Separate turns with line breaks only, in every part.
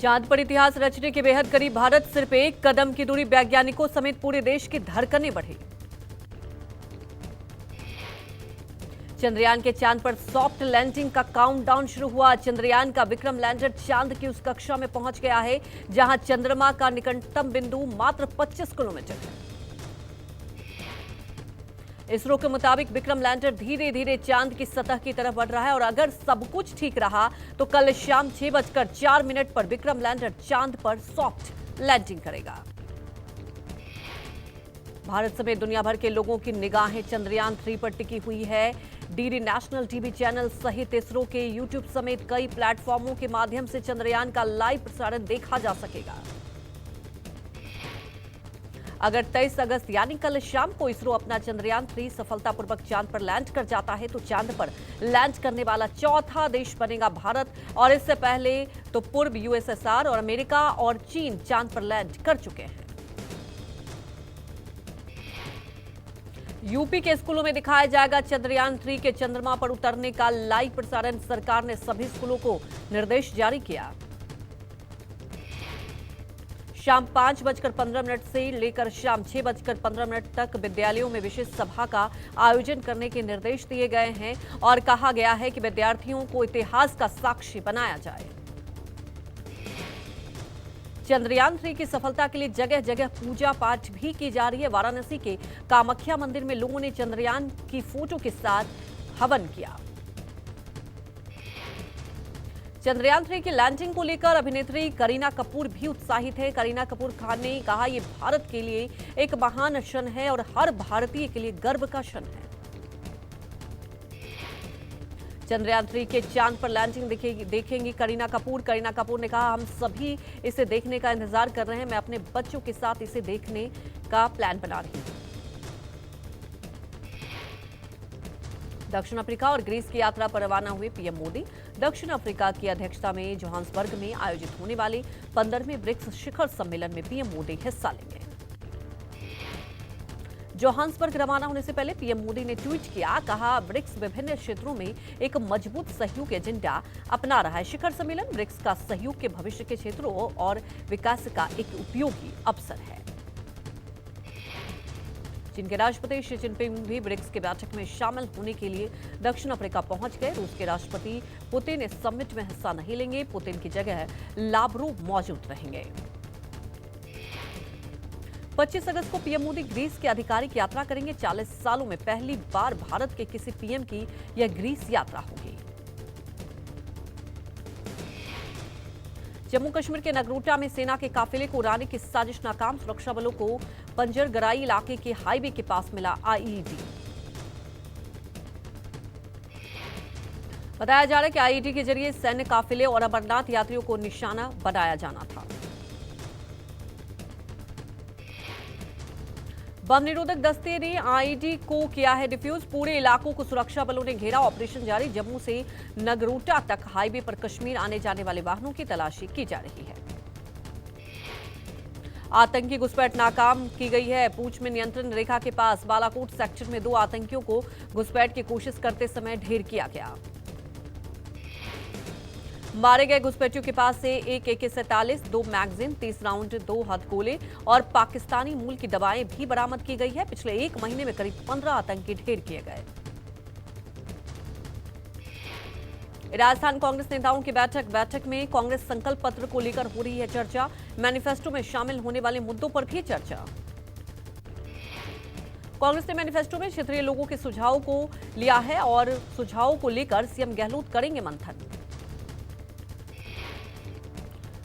चांद पर इतिहास रचने के बेहद करीब भारत, सिर्फ एक कदम की दूरी, वैज्ञानिकों समेत पूरे देश की धड़कनें बढ़ी। चंद्रयान के चांद पर सॉफ्ट लैंडिंग का काउंटडाउन शुरू हुआ। चंद्रयान का विक्रम लैंडर चांद की उस कक्षा में पहुंच गया है जहां चंद्रमा का निकटतम बिंदु मात्र 25 किलोमीटर है। इसरो के मुताबिक विक्रम लैंडर धीरे धीरे चांद की सतह की तरफ बढ़ रहा है और अगर सब कुछ ठीक रहा तो कल शाम 6:04 पर विक्रम लैंडर चांद पर सॉफ्ट लैंडिंग करेगा। भारत समेत दुनिया भर के लोगों की निगाहें चंद्रयान 3 पर टिकी हुई है। डीडी नेशनल टीवी चैनल सहित इसरो के यूट्यूब समेत कई प्लेटफॉर्मों के माध्यम से चंद्रयान का लाइव प्रसारण देखा जा सकेगा। अगर 23 अगस्त यानी कल शाम को इसरो अपना चंद्रयान 3 सफलतापूर्वक चांद पर लैंड कर जाता है तो चांद पर लैंड करने वाला चौथा देश बनेगा भारत। और इससे पहले तो पूर्व यूएसएसआर और अमेरिका और चीन चांद पर लैंड कर चुके हैं। यूपी के स्कूलों में दिखाया जाएगा चंद्रयान 3 के चंद्रमा पर उतरने का लाइव प्रसारण। सरकार ने सभी स्कूलों को निर्देश जारी किया। शाम 5:15 से लेकर शाम 6:15 तक विद्यालयों में विशेष सभा का आयोजन करने के निर्देश दिए गए हैं और कहा गया है कि विद्यार्थियों को इतिहास का साक्षी बनाया जाए। चंद्रयान 3 की सफलता के लिए जगह जगह पूजा पाठ भी की जा रही है। वाराणसी के कामाख्या मंदिर में लोगों ने चंद्रयान की फोटो के साथ हवन किया। चंद्रयान 3 की लैंडिंग को लेकर अभिनेत्री करीना कपूर भी उत्साहित है। करीना कपूर खान ने कहा, ये भारत के लिए एक महान क्षण है और हर भारतीय के लिए गर्व का क्षण है। चंद्रयान 3 के चांद पर लैंडिंग देखेंगी करीना कपूर। करीना कपूर ने कहा, हम सभी इसे देखने का इंतजार कर रहे हैं। मैं अपने बच्चों के साथ इसे देखने का प्लान बना रही हूं। दक्षिण अफ्रीका और ग्रीस की यात्रा पर रवाना हुए पीएम मोदी। दक्षिण अफ्रीका की अध्यक्षता में जोहान्सबर्ग में आयोजित होने वाले 15वें ब्रिक्स शिखर सम्मेलन में पीएम मोदी हिस्सा लेंगे। जोहान्सबर्ग रवाना होने से पहले पीएम मोदी ने ट्वीट किया, कहा, ब्रिक्स विभिन्न क्षेत्रों में एक मजबूत सहयोग एजेंडा अपना रहा है। शिखर सम्मेलन ब्रिक्स का सहयोग के भविष्य के क्षेत्रों और विकास का एक उपयोगी अवसर है। चीन के राष्ट्रपति शी जिनपिंग भी ब्रिक्स की बैठक में शामिल होने के लिए दक्षिण अफ्रीका पहुंच गए। रूस के राष्ट्रपति पुतिन इस समिट में हिस्सा नहीं लेंगे। पुतिन की जगह लावरोव मौजूद रहेंगे। 25 अगस्त को पीएम मोदी ग्रीस की आधिकारिक यात्रा करेंगे। 40 सालों में पहली बार भारत के किसी पीएम की यह ग्रीस यात्रा होगी। जम्मू कश्मीर के नगरोटा में सेना के काफिले को उड़ाने की साजिश नाकाम। सुरक्षा बलों को पंजरगराई इलाके के हाईवे के पास मिला आईईडी। बताया जा रहा है कि आईईडी के जरिए सैन्य काफिले और अमरनाथ यात्रियों को निशाना बनाया जाना था। बम निरोधक दस्ते ने आईईडी को किया है डिफ्यूज। पूरे इलाकों को सुरक्षा बलों ने घेरा। ऑपरेशन जारी। जम्मू से नगरोटा तक हाईवे पर कश्मीर आने जाने वाले वाहनों की तलाशी की जा रही है। आतंकी घुसपैठ नाकाम की गई है। पूंछ में नियंत्रण रेखा के पास बालाकोट सेक्टर में 2 आतंकियों को घुसपैठ की कोशिश करते समय ढेर किया गया। मारे गए घुसपैठियों के पास से एक AK-47, 2 मैगजीन, 30 राउंड, 2 हथगोले और पाकिस्तानी मूल की दवाएं भी बरामद की गई है। पिछले 1 महीने में करीब 15 आतंकी ढेर किए गए। राजस्थान कांग्रेस नेताओं की बैठक में कांग्रेस संकल्प पत्र को लेकर हो रही है चर्चा। मैनिफेस्टो में शामिल होने वाले मुद्दों पर भी चर्चा। कांग्रेस ने मैनिफेस्टो में क्षेत्रीय लोगों के सुझावों को लिया है और सुझावों को लेकर सीएम गहलोत करेंगे मंथन।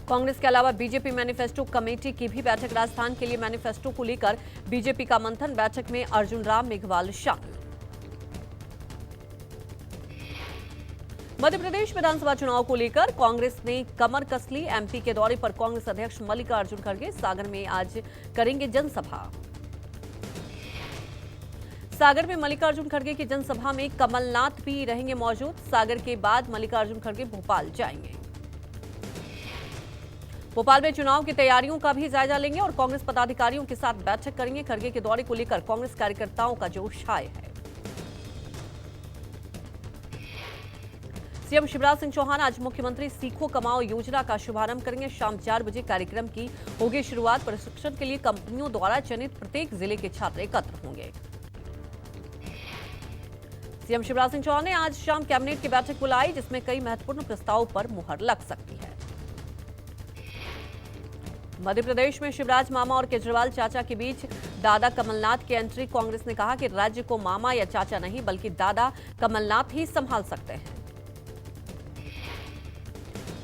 कांग्रेस के अलावा बीजेपी मैनिफेस्टो कमेटी की भी बैठक। राजस्थान के लिए मैनिफेस्टो को लेकर बीजेपी का मंथन। बैठक में अर्जुन राम मेघवाल शामिल। मध्य प्रदेश विधानसभा चुनाव को लेकर कांग्रेस ने कमर कस ली। एमपी के दौरे पर कांग्रेस अध्यक्ष मल्लिकार्जुन खड़गे सागर में आज करेंगे जनसभा। सागर में मल्लिकार्जुन खड़गे की जनसभा में कमलनाथ भी रहेंगे मौजूद। सागर के बाद मल्लिकार्जुन खड़गे भोपाल जाएंगे। भोपाल में चुनाव की तैयारियों का भी जायजा लेंगे और कांग्रेस पदाधिकारियों के साथ बैठक करेंगे। खड़गे के दौरे को लेकर कांग्रेस कार्यकर्ताओं का जोश हाय है। सीएम शिवराज सिंह चौहान आज मुख्यमंत्री सीखो कमाओ योजना का शुभारंभ करेंगे। शाम 4 बजे कार्यक्रम की होगी शुरुआत। प्रशिक्षण के लिए कंपनियों द्वारा चयनित प्रत्येक जिले के छात्र एकत्र होंगे। सीएम शिवराज सिंह चौहान ने आज शाम कैबिनेट की बैठक बुलाई, जिसमें कई महत्वपूर्ण प्रस्तावों पर मुहर लग सकती है। मध्य प्रदेश में शिवराज मामा और केजरीवाल चाचा के बीच दादा कमलनाथ की एंट्री। कांग्रेस ने कहा कि राज्य को मामा या चाचा नहीं बल्कि दादा कमलनाथ ही संभाल सकते हैं।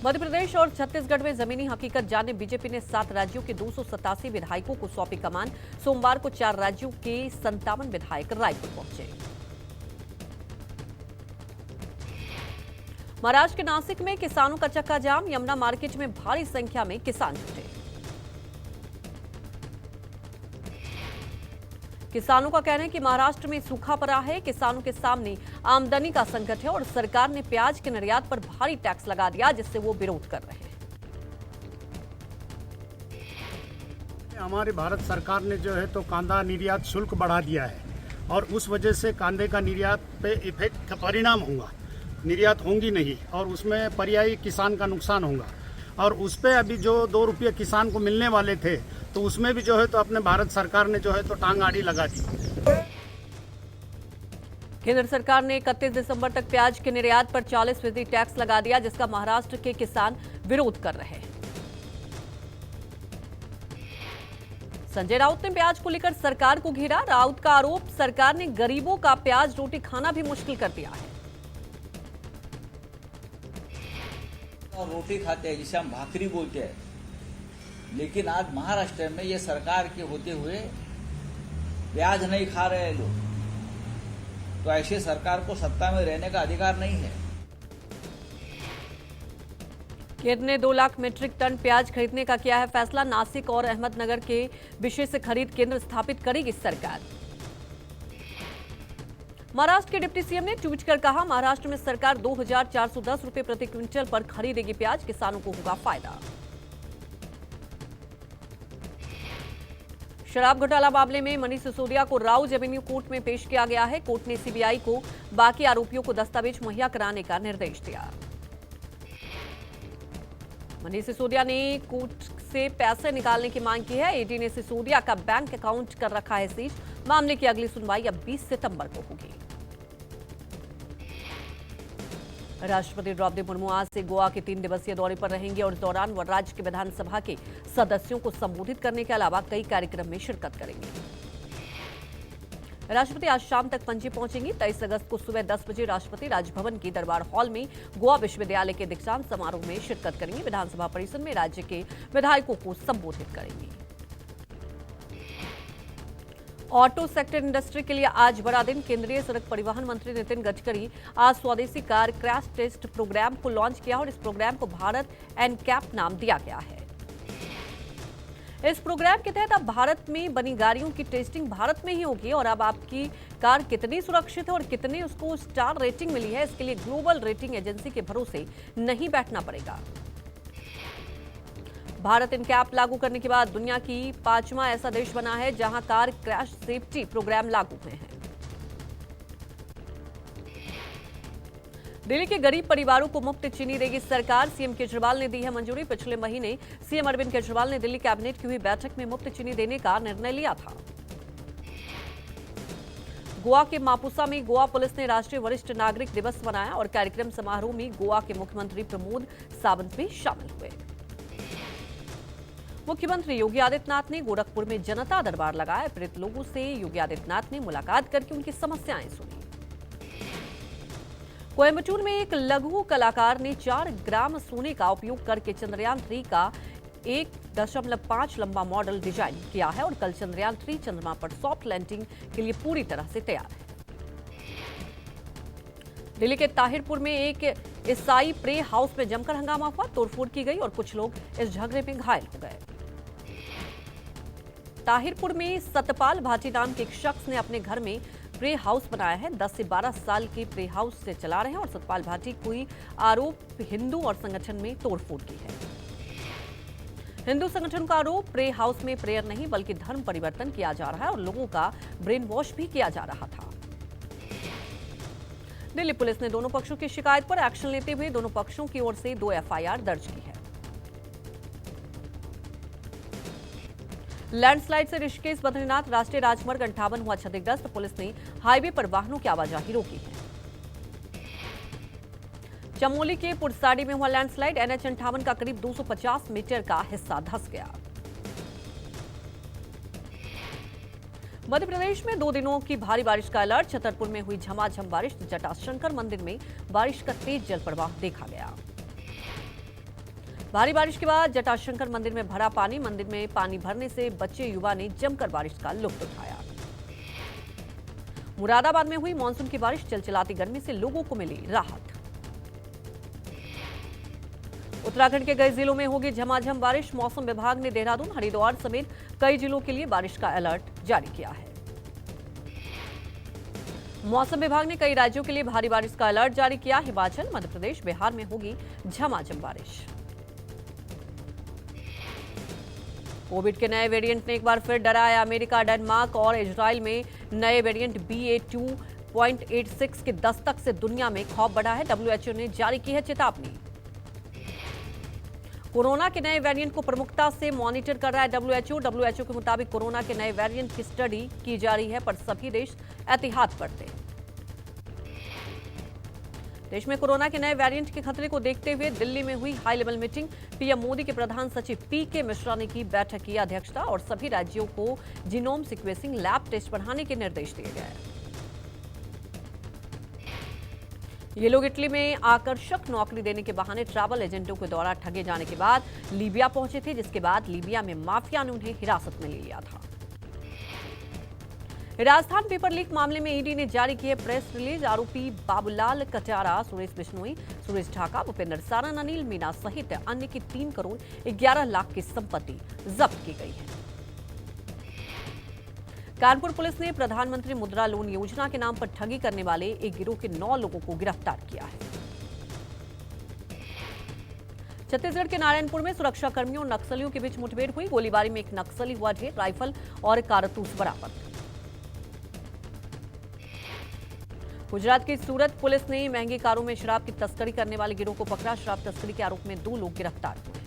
मध्य प्रदेश और छत्तीसगढ़ में जमीनी हकीकत जानने बीजेपी ने 7 राज्यों के 287 विधायकों को सौंपी कमान। सोमवार को 4 राज्यों के 57 विधायक रायपुर पहुंचे। महाराष्ट्र के नासिक में किसानों का चक्का जाम। यमुना मार्केट में भारी संख्या में किसान जुटे। किसानों का कहना है कि महाराष्ट्र में सूखा पड़ा है। किसानों के सामने आमदनी का संकट है और सरकार ने प्याज के निर्यात पर भारी टैक्स लगा दिया, जिससे वो विरोध कर रहे हैं।
हमारी भारत सरकार ने जो है तो कांदा निर्यात शुल्क बढ़ा दिया है और उस वजह से कांदे का निर्यात पे इफेक्ट का परिणाम होगा। निर्यात होंगी नहीं और उसमें पर्यायी किसान का नुकसान होगा। और उस पे अभी जो 2 रुपये किसान को मिलने वाले थे तो उसमें भी जो है तो अपने भारत सरकार ने जो है तो टांग आड़ी लगा दी।
केंद्र सरकार ने 31 दिसंबर तक प्याज के निर्यात पर 40% टैक्स लगा दिया, जिसका महाराष्ट्र के किसान विरोध कर रहे हैं। संजय राउत ने प्याज को लेकर सरकार को घेरा। राउत का आरोप, सरकार ने गरीबों का प्याज रोटी खाना भी मुश्किल कर दिया है।
और रोटी खाते हैं जिसे हम भाकरी बोलते हैं, लेकिन आज महाराष्ट्र में ये सरकार के होते हुए प्याज नहीं खा रहे हैं लोग, तो ऐसे सरकार को सत्ता में रहने का अधिकार नहीं है।
केंद्र ने 2 लाख मीट्रिक टन प्याज खरीदने का किया है फैसला। नासिक और अहमदनगर के विषय से खरीद केंद्र स्थापित करेगी सरकार। महाराष्ट्र के डिप्टी सीएम ने ट्वीट कर कहा, महाराष्ट्र में सरकार 2410 रुपए प्रति क्विंटल पर खरीदेगी प्याज, किसानों को होगा फायदा। शराब घोटाला मामले में मनीष सिसोदिया को राउज एवेन्यू कोर्ट में पेश किया गया है। कोर्ट ने सीबीआई को बाकी आरोपियों को दस्तावेज मुहैया कराने का निर्देश दिया। मनीष सिसोदिया ने कोर्ट से पैसे निकालने की मांग की है। ईडी ने सिसोदिया का बैंक अकाउंट कर रखा है सीज। मामले की अगली सुनवाई अब 20 सितंबर को होगी। राष्ट्रपति द्रौपदी मुर्मू आज से गोवा के 3 दिवसीय दौरे पर रहेंगे और इस दौरान वह राज्य के विधानसभा के सदस्यों को संबोधित करने के अलावा कई कार्यक्रम में शिरकत करेंगे। राष्ट्रपति आज शाम तक पणजी पहुंचेंगी। 23 अगस्त को सुबह 10 बजे राष्ट्रपति राजभवन के दरबार हॉल में गोवा विश्वविद्यालय के दीक्षांत समारोह में शिरकत करेंगे। विधानसभा परिसर में राज्य के विधायकों को संबोधित करेंगे। ऑटो सेक्टर इंडस्ट्री के लिए आज बड़ा दिन। केंद्रीय सड़क परिवहन मंत्री नितिन गडकरी आज स्वदेशी कार क्रैश टेस्ट प्रोग्राम को लॉन्च किया और इस प्रोग्राम को भारत एनकैप नाम दिया गया है। इस प्रोग्राम के तहत अब भारत में बनी गाड़ियों की टेस्टिंग भारत में ही होगी और अब आपकी कार कितनी सुरक्षित है और कितनी उसको स्टार रेटिंग मिली है, इसके लिए ग्लोबल रेटिंग एजेंसी के भरोसे नहीं बैठना पड़ेगा। भारत एनकैप लागू करने के बाद दुनिया की 5वां ऐसा देश बना है जहां कार क्रैश सेफ्टी प्रोग्राम लागू हुए हैं। दिल्ली के गरीब परिवारों को मुफ्त चीनी देगी सरकार। सीएम केजरीवाल ने दी है मंजूरी। पिछले महीने सीएम अरविंद केजरीवाल ने दिल्ली कैबिनेट की हुई बैठक में मुफ्त चीनी देने का निर्णय लिया था। गोवा के मापुसा में गोवा पुलिस ने राष्ट्रीय वरिष्ठ नागरिक दिवस मनाया और कार्यक्रम समारोह में गोवा के मुख्यमंत्री प्रमोद सावंत भी शामिल हुए। मुख्यमंत्री योगी आदित्यनाथ ने गोरखपुर में जनता दरबार लगाया। पीड़ित लोगों से योगी आदित्यनाथ ने मुलाकात करके उनकी समस्याएं सुनी। कोयम्बटूर में एक लघु कलाकार ने 4 ग्राम सोने का उपयोग करके चंद्रयान 3 का 1.5 लंबा मॉडल डिजाइन किया है और कल चंद्रयान 3 चंद्रमा पर सॉफ्ट लैंडिंग के लिए पूरी तरह से तैयार है। दिल्ली के ताहिरपुर में एक ईसाई प्रे हाउस में जमकर हंगामा हुआ। तोड़फोड़ की गई और कुछ लोग इस झगड़े में घायल हो गए। ताहिरपुर में सतपाल भाटी नाम के एक शख्स ने अपने घर में प्रे हाउस बनाया है। 10 से 12 साल के प्रे हाउस से चला रहे हैं और सतपाल भाटी कोई आरोप हिंदू और संगठन में तोड़फोड़ की है। हिंदू संगठन का आरोप प्रे हाउस में प्रेयर नहीं बल्कि धर्म परिवर्तन किया जा रहा है और लोगों का ब्रेन वॉश भी किया जा रहा था। दिल्ली पुलिस ने दोनों पक्षों की शिकायत पर एक्शन लेते हुए दोनों पक्षों की ओर से 2 एफआईआर दर्ज की है। लैंडस्लाइड से ऋषिकेश बद्रीनाथ राष्ट्रीय राजमार्ग 58 हुआ क्षतिग्रस्त। पुलिस ने हाईवे पर वाहनों की आवाजाही रोकी है। चमोली के पुरसाडी में हुआ लैंडस्लाइड, NH 58 का करीब 250 मीटर का हिस्सा धंस गया। मध्य प्रदेश में 2 दिनों की भारी बारिश का अलर्ट। छतरपुर में हुई झमाझम बारिश, जटाशंकर मंदिर में बारिश का तेज जल प्रवाह देखा गया। भारी बारिश के बाद जटाशंकर मंदिर में भरा पानी। मंदिर में पानी भरने से बच्चे युवा ने जमकर बारिश का लुत्फ उठाया। मुरादाबाद में हुई मानसून की बारिश, चिलचिलाती गर्मी से लोगों को मिली राहत। उत्तराखंड के कई जिलों में होगी झमाझम बारिश। मौसम विभाग ने देहरादून, हरिद्वार समेत कई जिलों के लिए बारिश का अलर्ट जारी किया है। मौसम विभाग ने कई राज्यों के लिए भारी बारिश का अलर्ट जारी किया। हिमाचल, मध्य प्रदेश, बिहार में होगी झमाझम बारिश। कोविड के नए वेरिएंट ने एक बार फिर डराया। अमेरिका, डेनमार्क और इजराइल में नए वेरिएंट BA.2.86 के दस्तक से दुनिया में खौफ बढ़ा है। WHO ने जारी की है चेतावनी। कोरोना के नए वेरिएंट को प्रमुखता से मॉनिटर कर रहा है WHO के मुताबिक कोरोना के नए वेरिएंट की स्टडी की जा रही है, पर सभी देश एहतियात बरतें। देश में कोरोना के नए वेरिएंट के खतरे को देखते हुए दिल्ली में हुई high level meeting. PM Modi के प्रधान सचिव PK मिश्रा ने की बैठक की अध्यक्षता और सभी राज्यों को जीनोम सीक्वेंसिंग लैब टेस्ट बढ़ाने के निर्देश दिए गए। ये लोग इटली में आकर्षक नौकरी देने के बहाने ट्रैवल एजेंटों के द्वारा ठगे जाने के बाद लीबिया पहुंचे थे, जिसके बाद लीबिया में माफिया ने उन्हें हिरासत में ले लिया था। राजस्थान पेपर लीक मामले में ईडी ने जारी की है प्रेस रिलीज। आरोपी बाबूलाल कटारा, सुरेश बिश्नोई, सुरेश ढाका, भूपेंद्र सारण, अनिल मीना सहित अन्य की 3 करोड़ 11 लाख की संपत्ति जब्त की गई है। कानपुर पुलिस ने प्रधानमंत्री मुद्रा लोन योजना के नाम पर ठगी करने वाले एक गिरोह के 9 लोगों को गिरफ्तार किया है। छत्तीसगढ़ के नारायणपुर में सुरक्षाकर्मियों और नक्सलियों के बीच मुठभेड़ हुई। गोलीबारी में एक नक्सली हुआ ढेर, राइफल और कारतूस बरामद। गुजरात की सूरत पुलिस ने महंगी कारों में शराब की तस्करी करने वाले गिरोह को पकड़ा। शराब तस्करी के आरोप में 2 लोग गिरफ्तार हुए।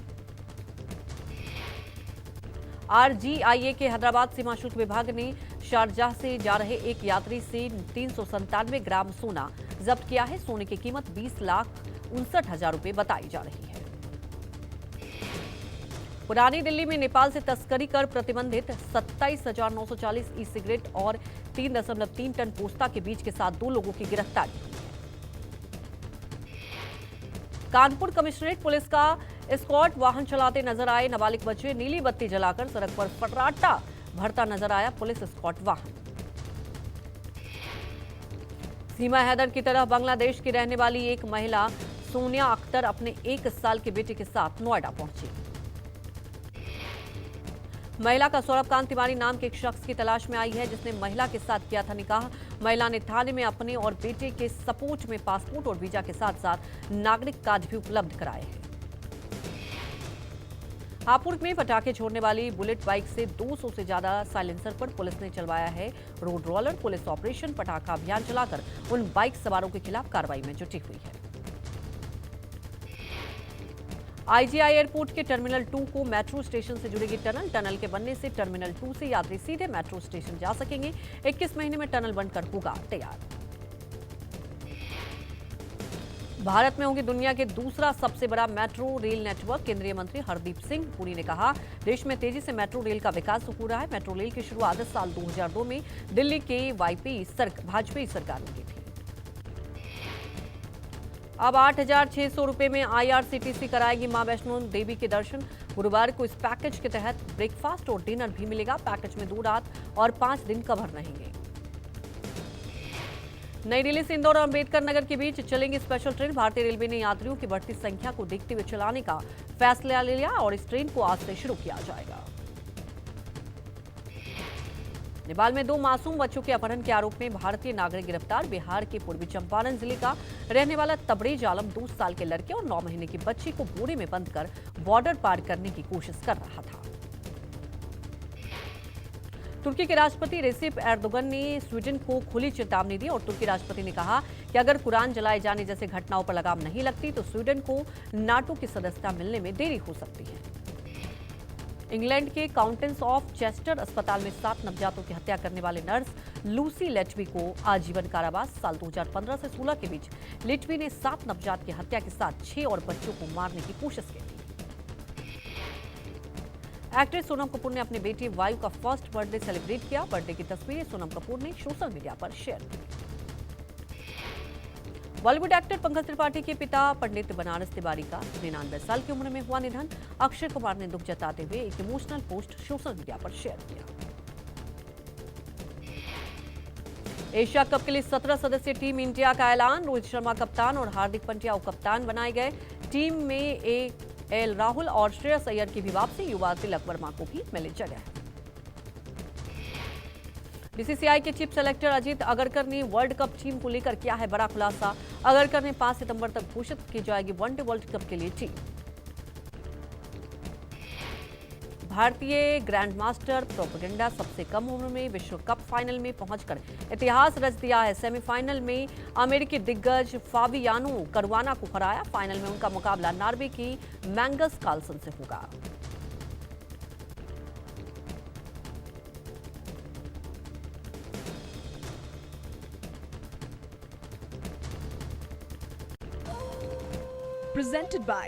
RGIA के हैदराबाद सीमा शुल्क विभाग ने शारजाह से जा रहे एक यात्री से 397 ग्राम सोना जब्त किया है। सोने की कीमत 20,59,000 रुपए बताई जा रही है। पुरानी दिल्ली में नेपाल से तस्करी कर प्रतिबंधित 27,940 ई सिगरेट और 3.3 टन पोस्ता के बीच के साथ 2 लोगों की गिरफ्तारी हुई है। कानपुर कमिश्नरेट पुलिस का एस्कॉर्ट वाहन चलाते नजर आए नाबालिग बच्चे। नीली बत्ती जलाकर सड़क पर फर्राटा भरता नजर आया पुलिस एस्कॉर्ट वाहन। सीमा हैदर की तरह बांग्लादेश की रहने वाली एक महिला सोनिया अख्तर अपने 1 साल के बेटे के साथ नोएडा पहुंची। महिला का सौरभकांत तिवारी नाम के एक शख्स की तलाश में आई है, जिसने महिला के साथ किया था निकाह। महिला ने थाने में अपने और बेटे के सपोर्ट में पासपोर्ट और वीजा के साथ साथ नागरिक कार्ड भी उपलब्ध कराए हैं। हापुड़ में पटाखे छोड़ने वाली बुलेट बाइक से 200 से ज्यादा साइलेंसर पर पुलिस ने चलवाया है रोड रोलर। पुलिस ऑपरेशन पटाखा अभियान चलाकर उन बाइक सवारों के खिलाफ कार्रवाई में जुटी हुई है। IGI एयरपोर्ट के टर्मिनल 2 को मेट्रो स्टेशन से जुड़ेगी टनल। टनल के बनने से टर्मिनल 2 से यात्री सीधे मेट्रो स्टेशन जा सकेंगे। 21 महीने में टनल बनकर होगा तैयार। भारत में होगी दुनिया के दूसरा सबसे बड़ा मेट्रो रेल नेटवर्क। केंद्रीय मंत्री हरदीप सिंह पुरी ने कहा, देश में तेजी से मेट्रो रेल का विकास हो रहा है। मेट्रो रेल की शुरुआत साल 2002 में दिल्ली के भाजपा सरकार ने की थी। अब 8,600 रुपए में IRCTC कराएगी मां वैष्णो देवी के दर्शन। गुरुवार को इस पैकेज के तहत ब्रेकफास्ट और डिनर भी मिलेगा। पैकेज में 2 रात और 5 दिन कवर रहेंगे। नई दिल्ली से इंदौर और अंबेडकर नगर के बीच चलेंगी स्पेशल ट्रेन। भारतीय रेलवे ने यात्रियों की बढ़ती संख्या को देखते हुए चलाने का फैसला ले लिया और इस ट्रेन को आज से शुरू किया जाएगा। नेपाल में 2 मासूम बच्चों के अपहरण के आरोप में भारतीय नागरिक गिरफ्तार। बिहार के पूर्वी चंपारण जिले का रहने वाला तबरेज आलम 2 साल के लड़के और 9 महीने की बच्ची को बोरे में बंद कर बॉर्डर पार करने की कोशिश कर रहा था। तुर्की के राष्ट्रपति रेसिप एर्दोगन ने स्वीडन को खुली चेतावनी दी और तुर्की राष्ट्रपति ने कहा कि अगर कुरान जलाए जाने जैसे घटनाओं पर लगाम नहीं लगती तो स्वीडन को नाटो की सदस्यता मिलने में देरी हो सकती है। इंग्लैंड के काउंटेंस ऑफ चेस्टर अस्पताल में 7 नवजातों की हत्या करने वाले नर्स लूसी लेटवी को आजीवन कारावास। साल 2015 से 16 के बीच लेटवी ने 7 नवजात की हत्या के साथ 6 और बच्चों को मारने की कोशिश की थी। एक्ट्रेस सोनम कपूर ने अपनी बेटी वायु का फर्स्ट बर्थडे सेलिब्रेट किया। बर्थडे की तस्वीरें सोनम कपूर ने सोशल मीडिया पर शेयर की। बॉलीवुड एक्टर पंकज त्रिपाठी के पिता पंडित बनारस तिवारी का 99 साल की उम्र में हुआ निधन। अक्षय कुमार ने दुख जताते हुए एक इमोशनल पोस्ट सोशल मीडिया पर शेयर किया। एशिया कप के लिए 17 सदस्यीय टीम इंडिया का ऐलान। रोहित शर्मा कप्तान और हार्दिक पांड्या उप कप्तान बनाए गए। टीम में एल राहुल और श्रेयस अय्यर की भी वापसी। युवा तिलक वर्मा को भी मिली जगह। बीसीसीआई के चीफ सेलेक्टर अजीत अगरकर ने वर्ल्ड कप टीम को लेकर किया है बड़ा खुलासा। अगरकर ने 5 सितंबर तक घोषित की जाएगी वनडे वर्ल्ड कप के लिए टीम। भारतीय ग्रैंडमास्टर प्रोपेगेंडा सबसे कम उम्र में विश्व कप फाइनल में पहुंचकर इतिहास रच दिया है। सेमीफाइनल में अमेरिकी दिग्गज फाबियानो करुआना को हराया। फाइनल में उनका मुकाबला नॉर्वे की मैंगस कार्लसन से होगा।
Presented by